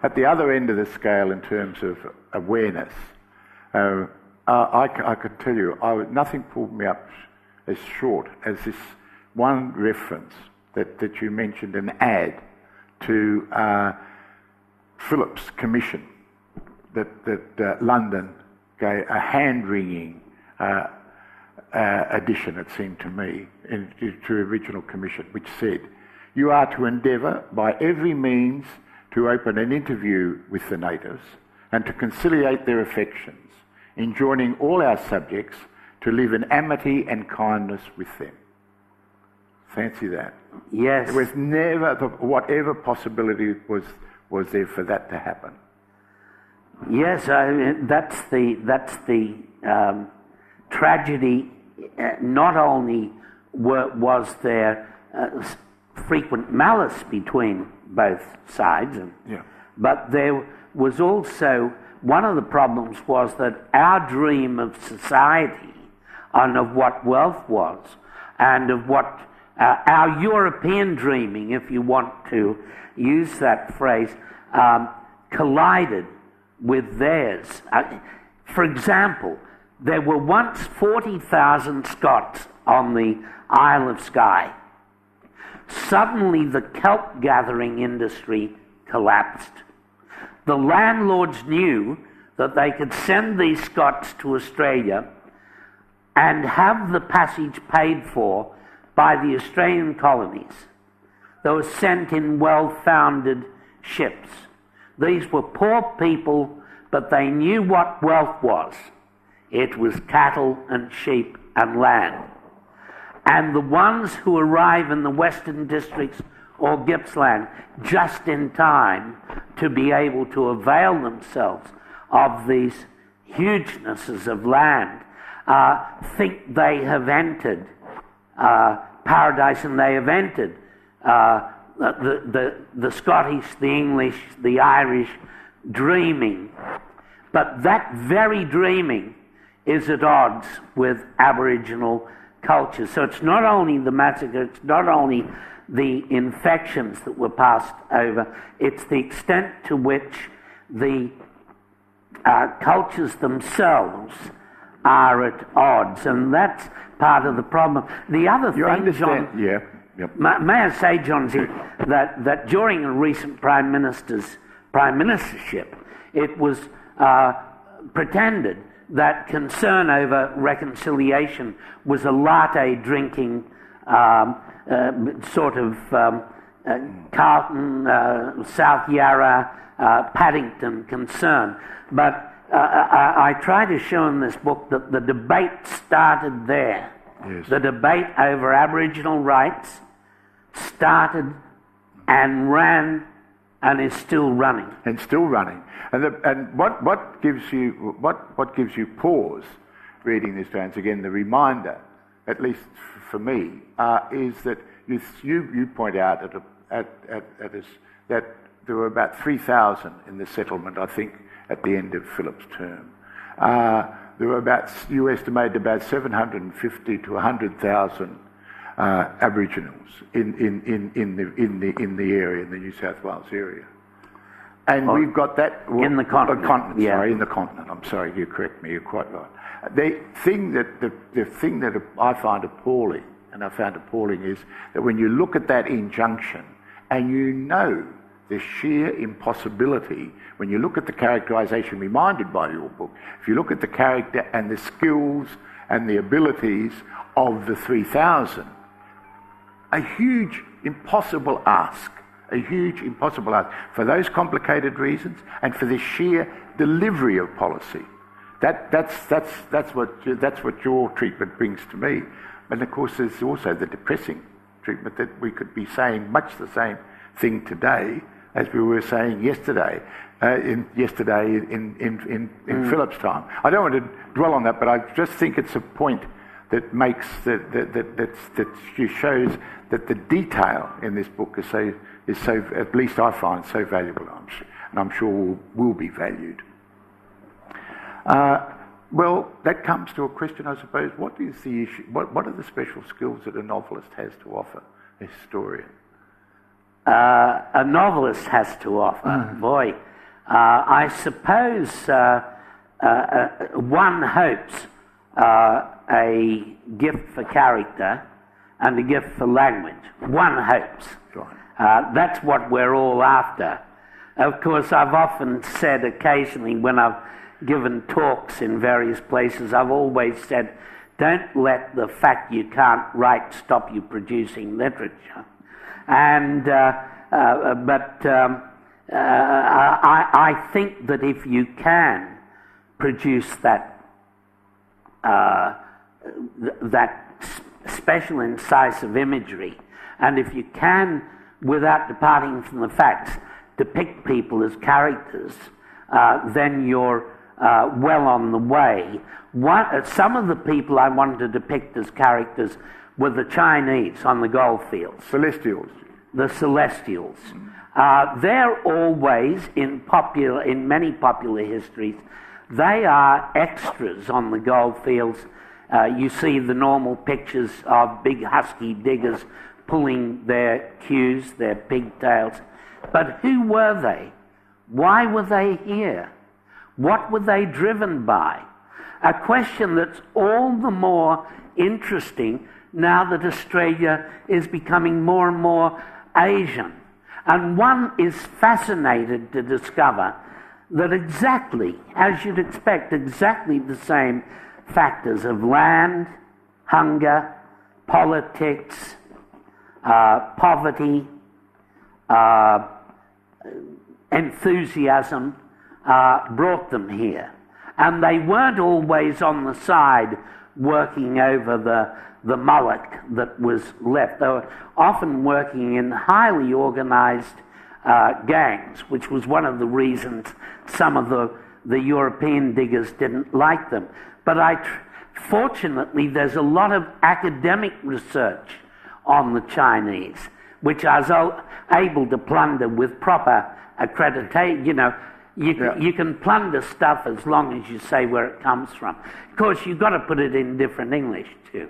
At the other end of the scale, in terms of awareness, I could tell you, nothing pulled me up as short as this one reference that you mentioned, an ad to Phillips Commission that London gave a hand-wringing addition, it seemed to me, to original commission, which said, "You are to endeavour by every means to open an interview with the natives and to conciliate their affections, enjoining all our subjects to live in amity and kindness with them." Fancy that. Yes. There was never, whatever possibility was there for that to happen. Yes, that's the tragedy. Not only was there frequent malice between both sides, but there was also, one of the problems was that our dream of society and of what wealth was, and of what our European dreaming, if you want to use that phrase, collided with theirs. For example, there were once 40,000 Scots on the Isle of Skye. Suddenly the kelp gathering industry collapsed. The landlords knew that they could send these Scots to Australia and have the passage paid for by the Australian colonies. They were sent in well-founded ships. These were poor people, but they knew what wealth was. It was cattle and sheep and land. And the ones who arrive in the Western Districts or Gippsland just in time to be able to avail themselves of these hugenesses of land think they have entered paradise, and they have entered the Scottish, the English, the Irish dreaming. But that very dreaming is at odds with Aboriginal culture. So it's not only the massacre, it's not only the infections that were passed over, it's the extent to which the cultures themselves are at odds, and that's part of the problem. The other thing, John, may I say, John, that during a recent Prime Ministership, it was pretended that concern over reconciliation was a latte drinking sort of Carlton, South Yarra, Paddington concern. But I try to show in this book that the debate started there. Yes. The debate over Aboriginal rights started and ran and is still running. And still running. And what gives you pause reading this, James? Again, the reminder, at least for me, is that you point out that there were about 3,000 in the settlement, I think, at the end of Philip's term. There were you estimated about 750 to 100,000 Aboriginals in the area, in the New South Wales area. And we've got that in the continent. In the continent. I'm sorry, you correct me. You're quite right. The thing that I find appalling, and I found appalling, is that when you look at that injunction, and you know the sheer impossibility, when you look at the characterisation reminded by your book, if you look at the character and the skills and the abilities of the 3,000, a huge impossible ask for those complicated reasons and for the sheer delivery of policy. That's what your treatment brings to me. And of course there's also the depressing treatment that we could be saying much the same thing today as we were saying yesterday in Philip's time. I don't want to dwell on that, but I just think it's a point that makes that shows that the detail in this book is so, at least I find, so valuable, and I'm sure will be valued. Well, that comes to a question, I suppose. What is the issue? What are the special skills that a novelist has to offer a historian? A novelist has to offer. Boy, I suppose one hopes a gift for character and a gift for language. One hopes. That's what we're all after. Of course, I've often said occasionally when I've given talks in various places, I've always said, don't let the fact you can't write stop you producing literature. And I think that if you can produce that special incisive imagery, and if you can, without departing from the facts, depict people as characters, then you're well on the way. Some of the people I wanted to depict as characters were the Chinese on the gold fields. Celestials. The Celestials. They're always, in many popular histories, they are extras on the gold fields. You see the normal pictures of big husky diggers pulling their cues, their pigtails. But who were they? Why were they here? What were they driven by? A question that's all the more interesting now that Australia is becoming more and more Asian. And one is fascinated to discover that exactly, as you'd expect, exactly the same factors of land, hunger, politics, poverty, enthusiasm brought them here. And they weren't always on the side working over the mullock that was left. They were often working in highly organized gangs, which was one of the reasons some of the European diggers didn't like them. But fortunately, there's a lot of academic research on the Chinese, which I was able to plunder with proper accreditation. You know, you can plunder stuff as long as you say where it comes from. Of course, you've got to put it in different English too.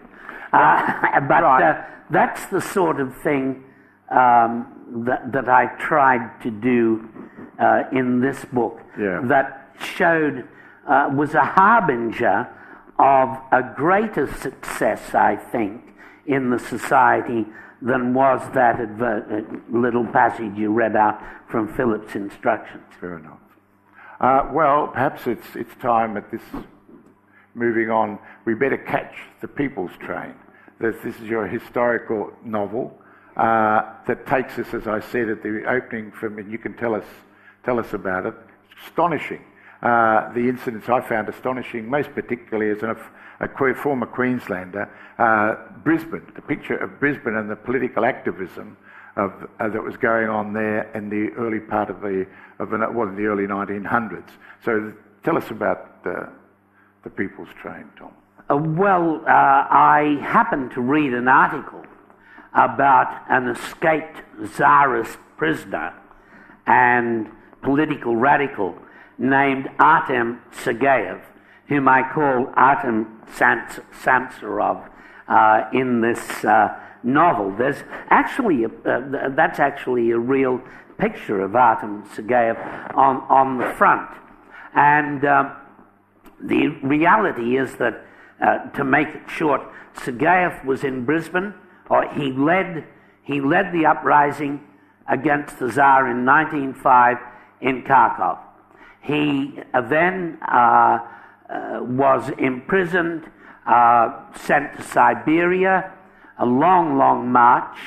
That's the sort of thing that I tried to do in this book. That showed was a harbinger of a greater success, I think, in the society than was that little passage you read out from Philip's instructions. Fair enough. Well, perhaps it's time at this, moving on, we better catch the people's train. This is your historical novel that takes us, as I said at the opening, and you can tell us about it. Astonishing. The incidents I found astonishing, most particularly as a former Queenslander, Brisbane, the picture of Brisbane and the political activism that was going on there in the early part of the early 1900s. So tell us about the People's Train, Tom. I happened to read an article about an escaped Tsarist prisoner and political radical named Artem Sergeyev, whom I call Artem Samsarov in this novel. There's actually that's actually a real picture of Artem Sergeyev on the front, and the reality is that, to make it short, Sergeyev was in Brisbane, or he led the uprising against the Tsar in 1905 in Kharkov. He then was imprisoned, sent to Siberia, a long, long march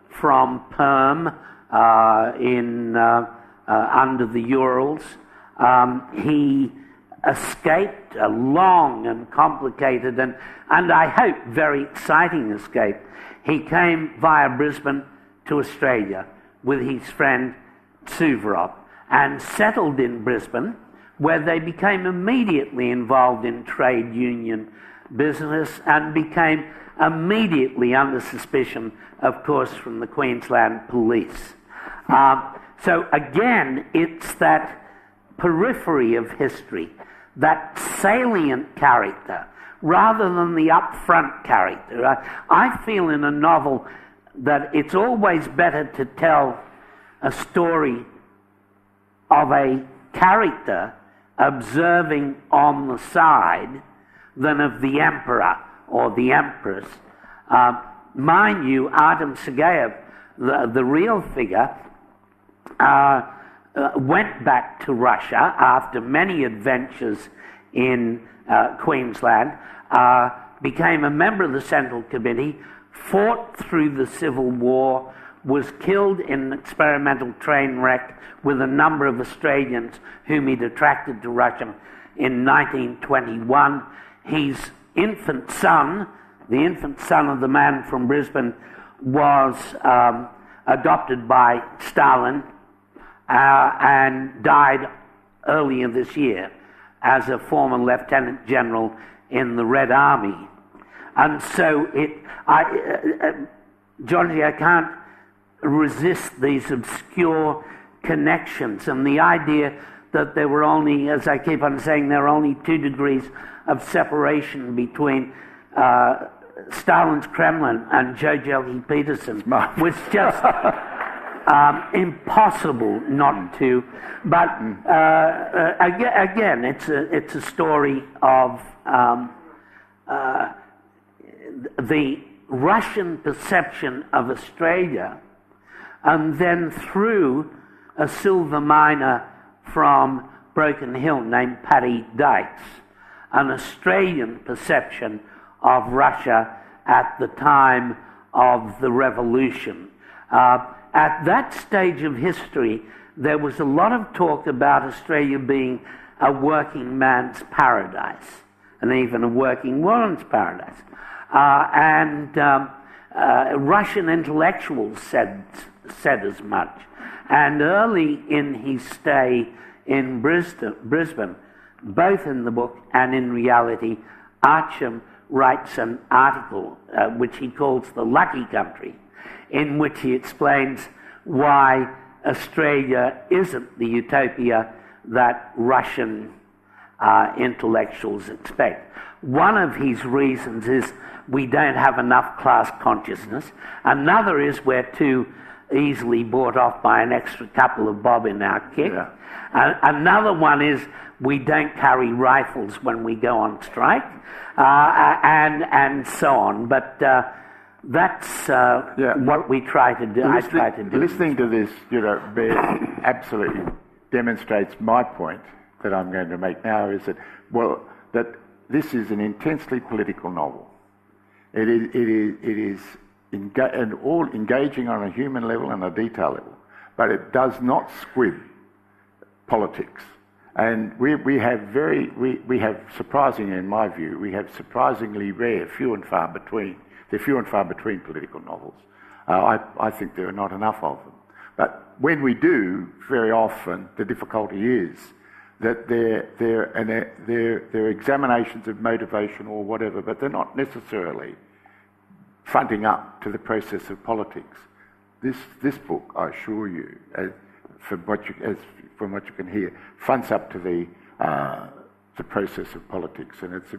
from Perm under the Urals. He escaped a long and complicated and I hope very exciting escape. He came via Brisbane to Australia with his friend Suvorov and settled in Brisbane, where they became immediately involved in trade union business and became immediately under suspicion, of course, from the Queensland police. So again, it's that periphery of history, that salient character, rather than the upfront character. I feel in a novel that it's always better to tell a story of a character observing on the side than of the emperor or the empress. Mind you, Artem Sergeyev, the real figure, went back to Russia after many adventures in Queensland, became a member of the Central Committee, fought through the Civil War, was killed in an experimental train wreck with a number of Australians whom he'd attracted to Russia in 1921. His infant son, the infant son of the man from Brisbane, was adopted by Stalin and died earlier this year as a former lieutenant general in the Red Army. And so Georgie, I can't resist these obscure connections and the idea that there were only, as I keep on saying, there are only 2 degrees of separation between Stalin's Kremlin and Joe Jelly Peterson was just impossible not to. But again, it's a story of the Russian perception of Australia, and then through a silver miner from Broken Hill named Paddy Dykes, an Australian perception of Russia at the time of the revolution. At that stage of history, there was a lot of talk about Australia being a working man's paradise, and even a working woman's paradise. Russian intellectuals said as much. And early in his stay in Brisbane, both in the book and in reality, Archam writes an article which he calls The Lucky Country, in which he explains why Australia isn't the utopia that Russian intellectuals expect. One of his reasons is we don't have enough class consciousness. Another is we're too easily bought off by an extra couple of bob in our kick. Yeah. Another one is we don't carry rifles when we go on strike, and so on. But that's what we try to do. I try to do. Listening to this, absolutely demonstrates my point that I'm going to make now, is that this is an intensely political novel. It is engaging on a human level and a detail level, but it does not squib politics. And we have surprisingly, in my view, we have surprisingly rare, few and far between political novels. I think there are not enough of them. But when we do, very often the difficulty is that they're examinations of motivation or whatever, but they're not necessarily fronting up to the process of politics. This book, I assure you, from what you can hear, fronts up to the process of politics, and it's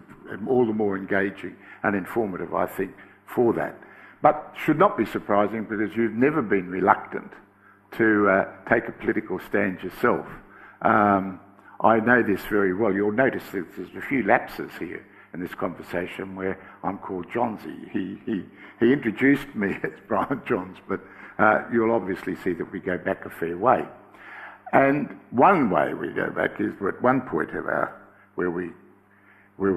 all the more engaging and informative, I think, for that. But should not be surprising, because you've never been reluctant to take a political stand yourself. I know this very well. You'll notice that there's a few lapses here in this conversation where I'm called Johnsy. He introduced me as Brian Johns, but you'll obviously see that we go back a fair way. And one way we go back is at one point of where we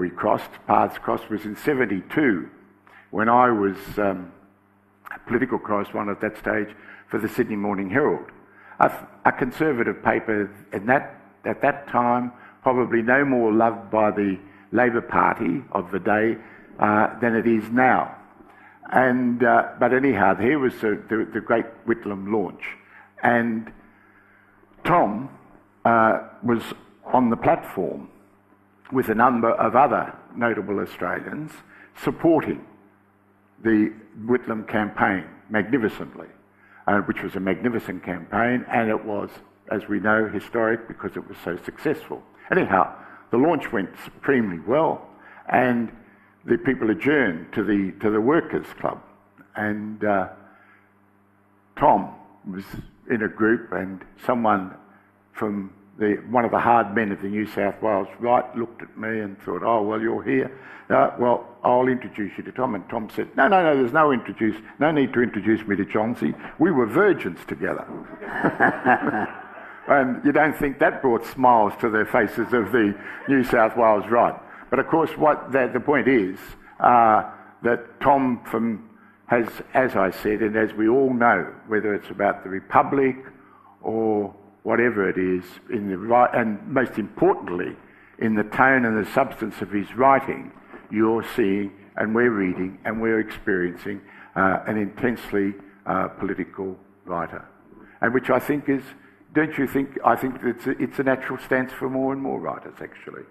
paths crossed was in 1972, when I was a political correspondent at that stage for the Sydney Morning Herald, a conservative paper at that time, probably no more loved by the Labor Party of the day than it is now. And but anyhow, here was the great Whitlam launch, and Tom was on the platform with a number of other notable Australians supporting the Whitlam campaign magnificently, which was a magnificent campaign, and it was, as we know, historic because it was so successful. Anyhow, the launch went supremely well, and the people adjourned to the Workers' Club, and Tom was in a group, and someone from one of the hard men of the New South Wales right looked at me and thought, oh, well, you're here. Well, I'll introduce you to Tom. And Tom said, no, there's no need to introduce me to Johnsy. We were virgins together. And you don't think that brought smiles to the faces of the New South Wales right. But of course, the point is that Tom has, as I said, and as we all know, whether it's about the Republic or whatever it is, and most importantly, in the tone and the substance of his writing, you're seeing and we're reading and we're experiencing an intensely political writer. And which I think is, don't you think, I think it's a natural stance for more and more writers, actually.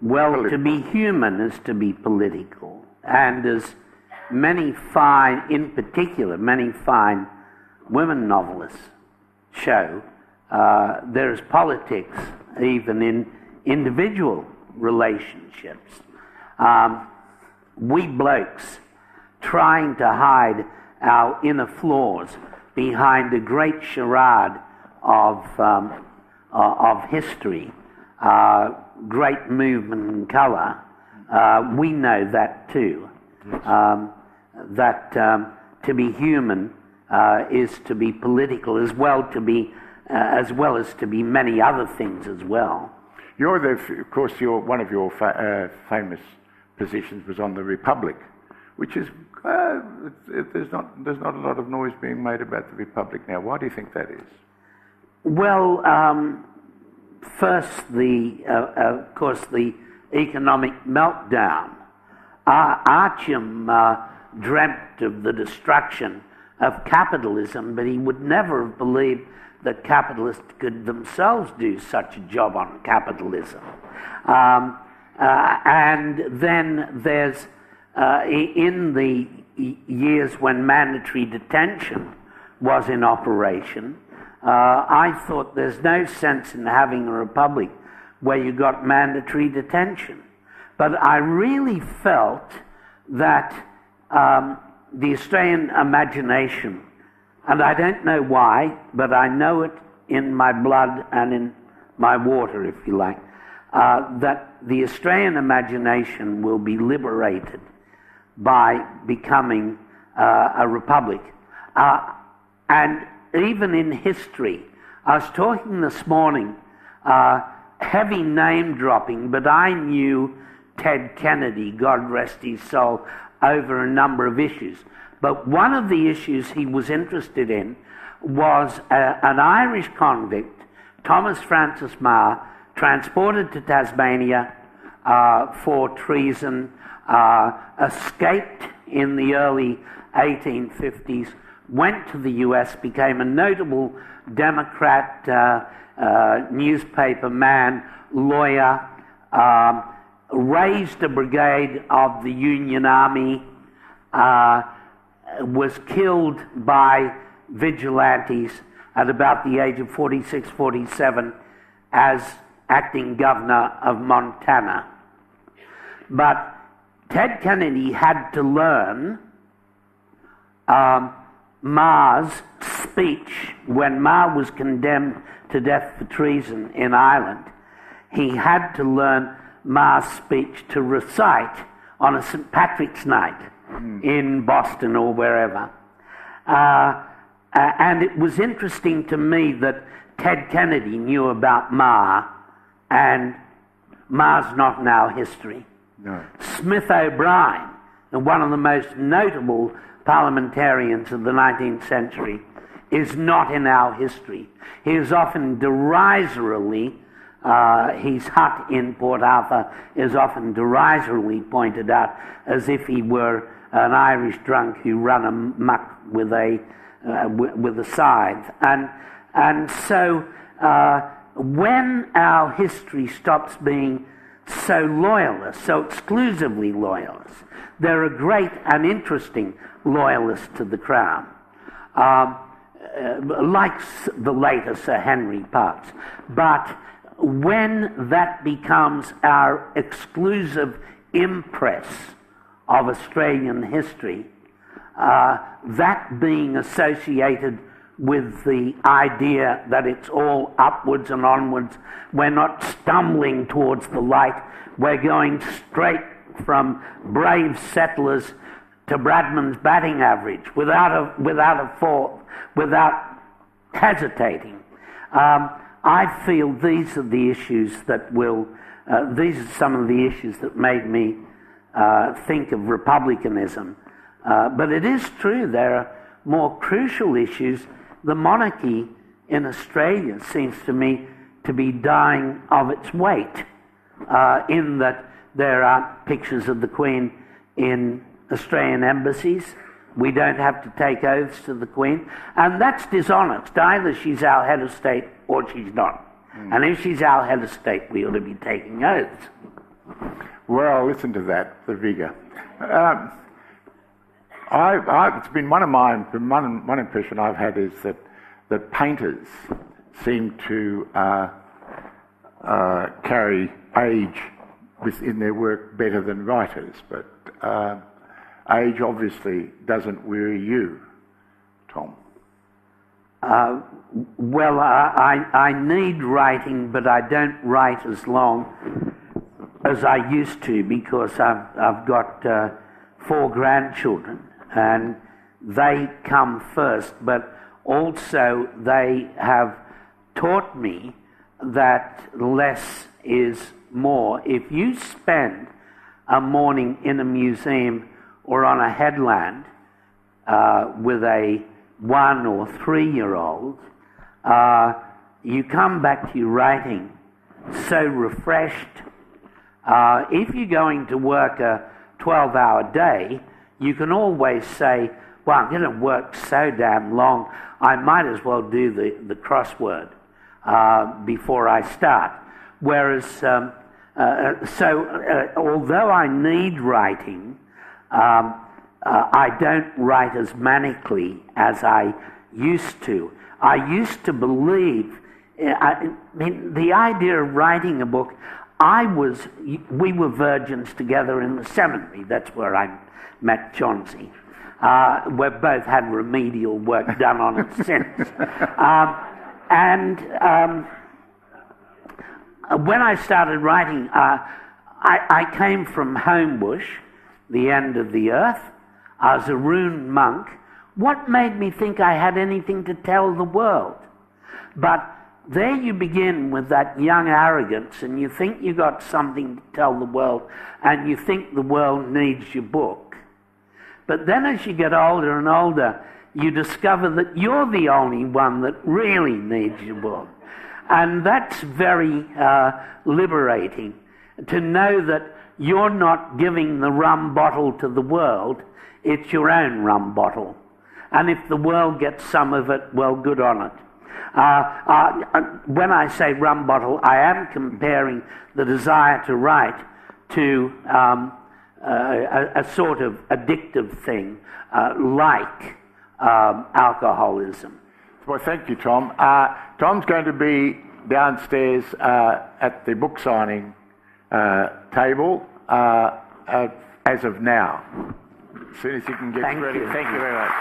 Well, to be human is to be political. And as many fine, in particular, many fine women novelists show, there is politics even in individual relationships. We blokes trying to hide our inner flaws behind a great charade of history, great movement and colour. We know that too. That to be human is to be political as well as to be many other things as well. Of course, one of your famous positions was on the Republic, which is there's not a lot of noise being made about the Republic now. Why do you think that is? Well, first, of course, the economic meltdown. Archam dreamt of the destruction of capitalism, but he would never have believed that capitalists could themselves do such a job on capitalism. And then there's, in the years when mandatory detention was in operation, I thought there's no sense in having a republic where you got mandatory detention. But I really felt that the Australian imagination, and I don't know why, but I know it in my blood and in my water, if you like, that the Australian imagination will be liberated by becoming a republic. And even in history, I was talking this morning, heavy name dropping, but I knew Ted Kennedy, God rest his soul, over a number of issues. But one of the issues he was interested in was an Irish convict, Thomas Francis Marr, transported to Tasmania for treason, escaped in the early 1850s, went to the US, became a notable Democrat, newspaper man, lawyer, raised a brigade of the Union Army, was killed by vigilantes at about the age of 46, 47 as acting governor of Montana. But Ted Kennedy had to learn Marr's speech when Marr was condemned to death for treason in Ireland. He had to learn Marr's speech to recite on a St. Patrick's night in Boston or wherever. And it was interesting to me that Ted Kennedy knew about Marr, and Marr's not in our history. No. Smith O'Brien, one of the most notable parliamentarians of the 19th century, is not in our history. He is often derisorily, his hut in Port Arthur is often derisorily pointed out as if he were an Irish drunk who ran amok with a scythe. And so when our history stops being so loyalist, so exclusively loyalist, there are great and interesting loyalists to the Crown, like the later Sir Henry Putts. But when that becomes our exclusive impress of Australian history, that being associated with the idea that it's all upwards and onwards. We're not stumbling towards the light. We're going straight from brave settlers to Bradman's batting average without hesitating. I feel these are the issues that these are some of the issues that made me think of republicanism. But it is true there are more crucial issues. The monarchy in Australia seems to me to be dying of its weight, in that there aren't pictures of the Queen in Australian embassies. We don't have to take oaths to the Queen, and that's dishonest. Either she's our head of state or she's not. And if she's our head of state, we ought to be taking oaths. Well, listen to that, the vigour. It's been one impression I've had is that painters seem to carry age within their work better than writers, but age obviously doesn't weary you, Tom. Well, I need writing, but I don't write as long as I used to, because I've got 4 grandchildren, and they come first, but also they have taught me that less is more. If you spend a morning in a museum or on a headland with a 1 or 3-year-old, you come back to your writing so refreshed. If you're going to work a 12-hour day, you can always say, well, I'm going to work so damn long, I might as well do the crossword before I start. Whereas, although I need writing, I don't write as manically as I used to. I used to believe, the idea of writing a book, we were virgins together in the seminary. That's where I met Chauncey. We both had remedial work done on it since. When I started writing, I came from Homebush, the end of the earth. I was a ruined monk. What made me think I had anything to tell the world? But there you begin with that young arrogance, and you think you got something to tell the world, and you think the world needs your book. But then as you get older and older, you discover that you're the only one that really needs your book. And that's very liberating, to know that you're not giving the rum bottle to the world, it's your own rum bottle. And if the world gets some of it, well, good on it. When I say rum bottle, I am comparing the desire to write to a sort of addictive thing, like alcoholism. Well, thank you, Tom. Tom's going to be downstairs at the book signing table as of now. As soon as you can get ready. Thank you very much.